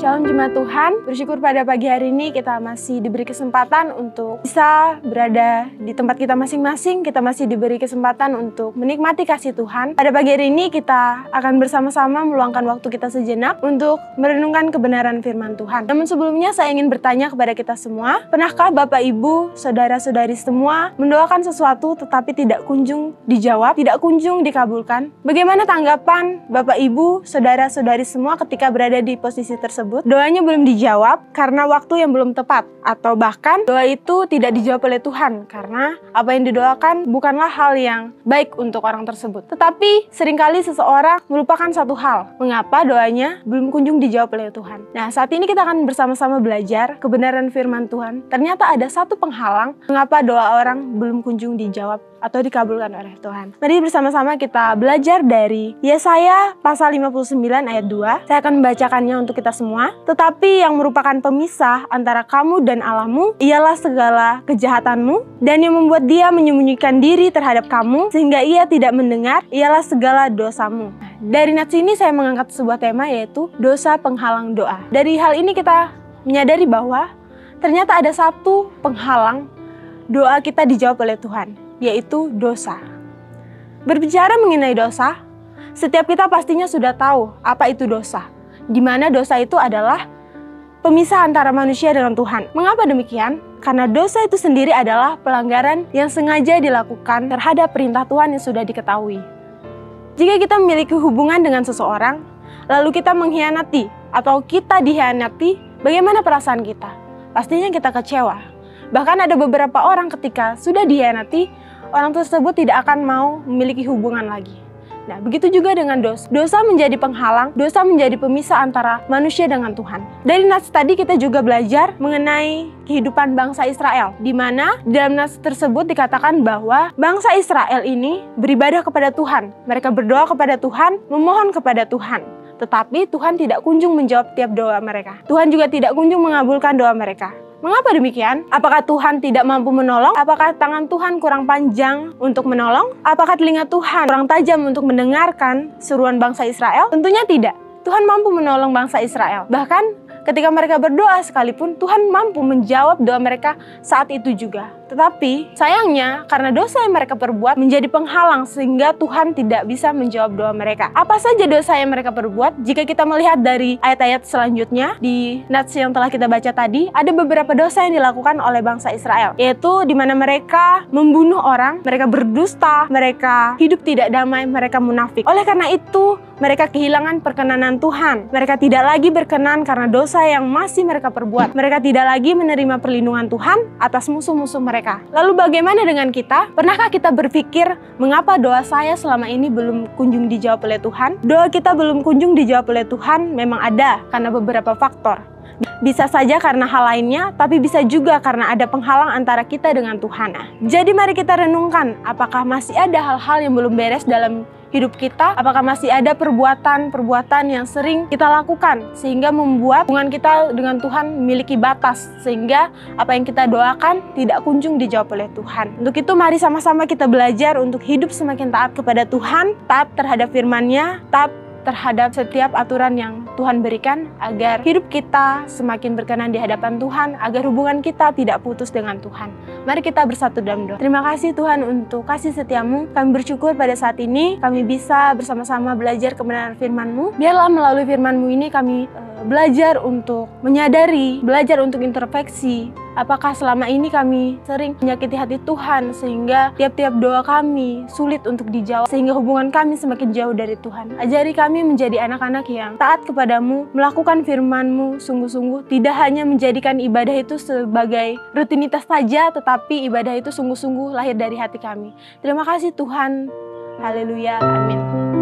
Shalom jemaat Tuhan, bersyukur pada pagi hari ini kita masih diberi kesempatan untuk bisa berada di tempat kita masing-masing. Kita masih diberi kesempatan untuk menikmati kasih Tuhan. Pada pagi hari ini kita akan bersama-sama meluangkan waktu kita sejenak untuk merenungkan kebenaran firman Tuhan. Namun sebelumnya saya ingin bertanya kepada kita semua, pernahkah Bapak Ibu, saudara-saudari semua mendoakan sesuatu tetapi tidak kunjung dijawab, tidak kunjung dikabulkan? Bagaimana tanggapan Bapak Ibu, saudara-saudari semua ketika berada di posisi tersebut? Doanya belum dijawab karena waktu yang belum tepat, atau bahkan doa itu tidak dijawab oleh Tuhan karena apa yang didoakan bukanlah hal yang baik untuk orang tersebut. Tetapi seringkali seseorang melupakan satu hal, mengapa doanya belum kunjung dijawab oleh Tuhan. Nah, saat ini kita akan bersama-sama belajar kebenaran firman Tuhan. Ternyata ada satu penghalang mengapa doa orang belum kunjung dijawab atau dikabulkan oleh Tuhan. Mari bersama-sama kita belajar dari Yesaya pasal 59 ayat 2. Saya akan membacakannya untuk kita semua. Tetapi yang merupakan pemisah antara kamu dan Allahmu ialah segala kejahatanmu, dan yang membuat dia menyembunyikan diri terhadap kamu sehingga ia tidak mendengar ialah segala dosamu. Dari nats ini saya mengangkat sebuah tema, yaitu dosa penghalang doa. Dari hal ini kita menyadari bahwa ternyata ada satu penghalang doa kita dijawab oleh Tuhan, yaitu dosa. Berbicara mengenai dosa, setiap kita pastinya sudah tahu apa itu dosa. Di mana dosa itu adalah pemisah antara manusia dengan Tuhan. Mengapa demikian? Karena dosa itu sendiri adalah pelanggaran yang sengaja dilakukan terhadap perintah Tuhan yang sudah diketahui. Jika kita memiliki hubungan dengan seseorang, lalu kita mengkhianati atau kita dikhianati, bagaimana perasaan kita? Pastinya kita kecewa. Bahkan ada beberapa orang ketika sudah dikhianati, orang tersebut tidak akan mau memiliki hubungan lagi. Nah, begitu juga dengan dosa. Dosa menjadi penghalang, dosa menjadi pemisah antara manusia dengan Tuhan. Dari nats tadi kita juga belajar mengenai kehidupan bangsa Israel, di mana dalam nats tersebut dikatakan bahwa bangsa Israel ini beribadah kepada Tuhan. Mereka berdoa kepada Tuhan, memohon kepada Tuhan. Tetapi Tuhan tidak kunjung menjawab tiap doa mereka. Tuhan juga tidak kunjung mengabulkan doa mereka. Mengapa demikian? Apakah Tuhan tidak mampu menolong? Apakah tangan Tuhan kurang panjang untuk menolong? Apakah telinga Tuhan kurang tajam untuk mendengarkan seruan bangsa Israel? Tentunya tidak. Tuhan mampu menolong bangsa Israel. Bahkan ketika mereka berdoa sekalipun, Tuhan mampu menjawab doa mereka saat itu juga. Tetapi sayangnya karena dosa yang mereka perbuat menjadi penghalang sehingga Tuhan tidak bisa menjawab doa mereka. Apa saja dosa yang mereka perbuat? Jika kita melihat dari ayat-ayat selanjutnya di nats yang telah kita baca tadi, ada beberapa dosa yang dilakukan oleh bangsa Israel, yaitu di mana mereka membunuh orang, mereka berdusta, mereka hidup tidak damai, mereka munafik. Oleh karena itu, mereka kehilangan perkenanan Tuhan. Mereka tidak lagi berkenan karena dosa yang masih mereka perbuat. Mereka tidak lagi menerima perlindungan Tuhan atas musuh-musuh mereka. Lalu bagaimana dengan kita? Pernahkah kita berpikir, mengapa doa saya selama ini belum kunjung dijawab oleh Tuhan? Doa kita belum kunjung dijawab oleh Tuhan memang ada karena beberapa faktor. Bisa saja karena hal lainnya, tapi bisa juga karena ada penghalang antara kita dengan Tuhan. Jadi mari kita renungkan, apakah masih ada hal-hal yang belum beres dalam hidup kita? Apakah masih ada perbuatan-perbuatan yang sering kita lakukan sehingga membuat hubungan kita dengan Tuhan memiliki batas, sehingga apa yang kita doakan tidak kunjung dijawab oleh Tuhan? Untuk itu mari sama-sama kita belajar untuk hidup semakin taat kepada Tuhan, taat terhadap firman-Nya, taat terhadap setiap aturan yang Tuhan berikan, agar hidup kita semakin berkenan di hadapan Tuhan, agar hubungan kita tidak putus dengan Tuhan. Mari kita bersatu dalam doa. Terima kasih Tuhan untuk kasih setiamu. Kami bersyukur pada saat ini kami bisa bersama-sama belajar kebenaran firman-Mu. Biarlah melalui firman-Mu ini kami belajar untuk menyadari, belajar untuk introspeksi. Apakah selama ini kami sering menyakiti hati Tuhan sehingga tiap-tiap doa kami sulit untuk dijawab, sehingga hubungan kami semakin jauh dari Tuhan. Ajari kami menjadi anak-anak yang taat kepadamu, melakukan firman-Mu sungguh-sungguh, tidak hanya menjadikan ibadah itu sebagai rutinitas saja, tetapi ibadah itu sungguh-sungguh lahir dari hati kami. Terima kasih Tuhan. Haleluya. Amin.